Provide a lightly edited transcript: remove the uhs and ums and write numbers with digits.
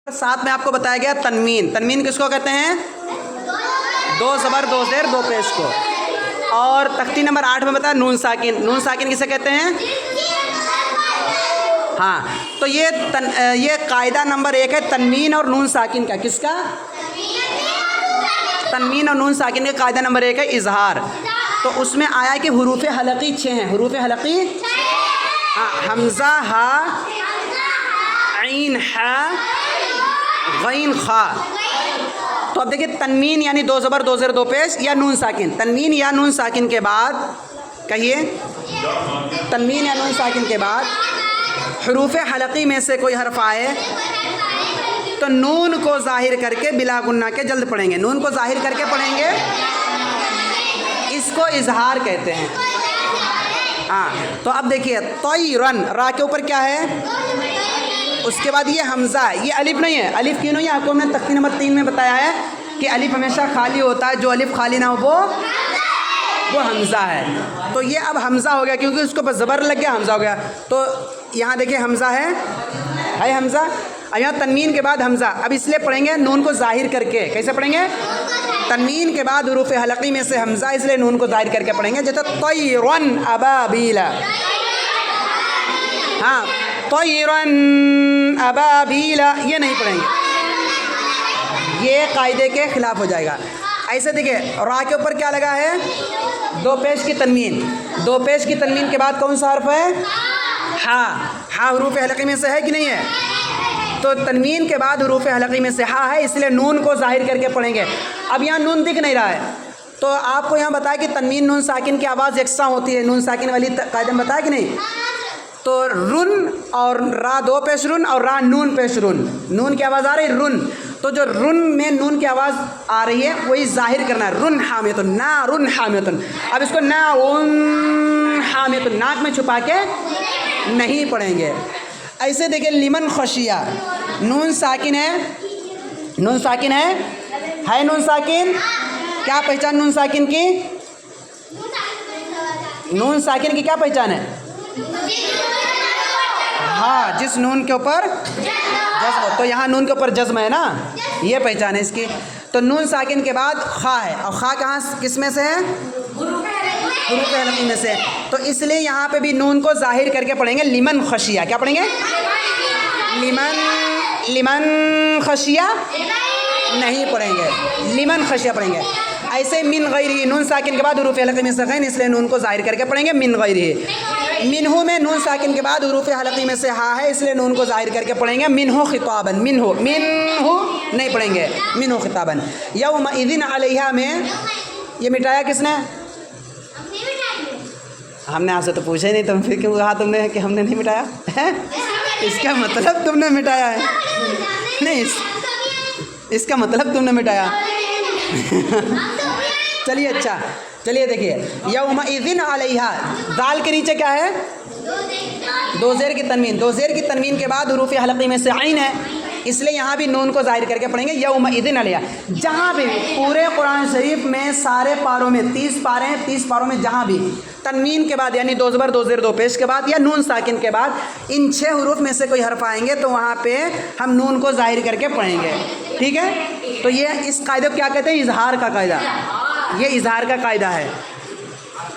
ساتھ میں آپ کو بتایا گیا تنوین. تنوین کس کو کہتے ہیں؟ دو زبر دو زیر دو پیش کو. اور تختی نمبر 8 میں بتایا نون ساکن. نون ساکن کسے کہتے ہیں؟ ہاں تو یہ قاعدہ نمبر 1 ہے تنوین اور نون ساکن کا. کس کا؟ تنوین اور نون ساکن کا قاعدہ نمبر 1 ہے اظہار. تو اس میں آیا کہ حروف حلقی 6 ہیں. حروف حلقی حمزہ ہا عین ہا غین خا. تو اب دیکھیں تنوین یعنی دو زبر دو زیر دو پیش یا نون ساکن. تنوین یا نون ساکن کے بعد کہیے تنوین یا نون ساکن کے بعد حروف حلقی میں سے کوئی حرف آئے تو نون کو ظاہر کر کے بلا غنہ کے جلد پڑھیں گے. نون کو ظاہر کر کے پڑھیں گے, اس کو اظہار کہتے ہیں. ہاں تو اب دیکھیے طیرن را کے اوپر کیا ہے؟ اس کے بعد یہ حمزہ ہے, یہ الف نہیں ہے. الف کیوں نہیں ہے؟ آپ کو ہم نے تختی نمبر 3 میں بتایا ہے کہ الف ہمیشہ خالی ہوتا ہے, جو الف خالی نہ ہو وہ حمزہ ہے. تو یہ اب حمزہ ہو گیا کیونکہ اس کے اوپر زبر لگ گیا, حمزہ ہو گیا. تو یہاں دیکھیں حمزہ ہے حمزہ. اب یہاں تنوین کے بعد حمزہ. اب اس لیے پڑھیں گے نون کو ظاہر کر کے. کیسے پڑھیں گے؟ تنوین کے بعد حروف حلقی میں سے حمزہ, اس لیے نون کو ظاہر کر کے پڑھیں گے. جیسے طیرن ابابیل. ہاں طیرن ابابیل یہ نہیں پڑھیں گے, یہ قاعدے کے خلاف ہو جائے گا. ایسے دیکھیں را کے اوپر کیا لگا ہے؟ دو پیش کی تنوین. دو پیش کی تنوین کے بعد کون سا حرف ہے؟ ہا. ہا حروف حلقی میں سے ہے کہ نہیں ہے؟ تو تنوین کے بعد حروف حلقی میں سے ہا ہے, اس لیے نون کو ظاہر کر کے پڑھیں گے. اب یہاں نون دکھ نہیں رہا ہے تو آپ کو یہاں بتایا کہ تنوین نون ساکن کی آواز یکساں ہوتی ہے. نون ساکن والی قاعدہ میں بتایا کہ نہیں؟ تو رن اور را دو پیش رن اور را نون پیش رن. نون کی آواز آ رہی ہے رن, تو جو رن میں نون کی آواز آ رہی ہے وہی ظاہر کرنا ہے. رن حامیتن نا رن حامیتن. اب اس کو نا ان حامیتن ناک میں چھپا کے نہیں پڑھیں گے. ایسے دیکھیں لمن خشیہ نون ساکن ہے. نون ساکن ہے نون ساکن. کیا پہچان نون ساکن کی؟ نون ساکن کی کیا پہچان ہے؟ ہاں جس نون کے اوپر جزم. تو یہاں نون کے اوپر جزم ہے نا, یہ پہچان ہے اس کی. تو نون ساکن کے بعد خا ہے, اور خا کہاں کس میں سے ہے؟ حروف حلقی میں سے. تو اس لیے یہاں پہ بھی نون کو ظاہر کر کے پڑھیں گے لمن خشیہ. کیا پڑھیں گے؟ لمن خشیہ نہیں پڑھیں گے, لمن خشیہ پڑھیں گے. ایسے من غیرہ نون ساکن کے بعد حروف حلقی میں سے غین, اس لیے نون کو ظاہر کر کے پڑھیں گے من غیرہ. منہو میں نون ساکن کے بعد حروف حلقی میں سے ہا ہے, اس لیے نون کو ظاہر کر کے پڑھیں گے منہو خطابن. منہو نہیں پڑھیں گے منہو خطابن. یومئذ علیہا میں یہ مٹایا کس نے؟ ہم نے آپ سے تو پوچھا ہی نہیں, تم پھر کیوں کہا تم نے کہ ہم نے نہیں مٹایا ہے؟ اس کا مطلب تم نے مٹایا ہے. نہیں اس کا مطلب تم نے مٹایا. چلیے اچھا چلیے دیکھیے یومئذ علیہا دال کے نیچے کیا ہے؟ دو زیر کی تنوین. دو زیر کی تنوین کے بعد حروف حلقی میں سے عین ہے, اس لیے یہاں بھی نون کو ظاہر کر کے پڑھیں گے یومئذ علیہا. جہاں بھی پورے قرآن شریف میں سارے پاروں میں 30 پارے ہیں, 30 پاروں میں جہاں بھی تنوین کے بعد یعنی دو زبر دو زیر دو پیش کے بعد یا نون ساکن کے بعد ان 6 حروف میں سے کوئی حرف آئیں گے تو وہاں پہ ہم نون کو ظاہر کر کے پڑھیں گے. ٹھیک ہے, تو یہ اس قاعدے کو کیا کہتے ہیں؟ اظہار کا قاعدہ. یہ اظہار کا قاعدہ ہے.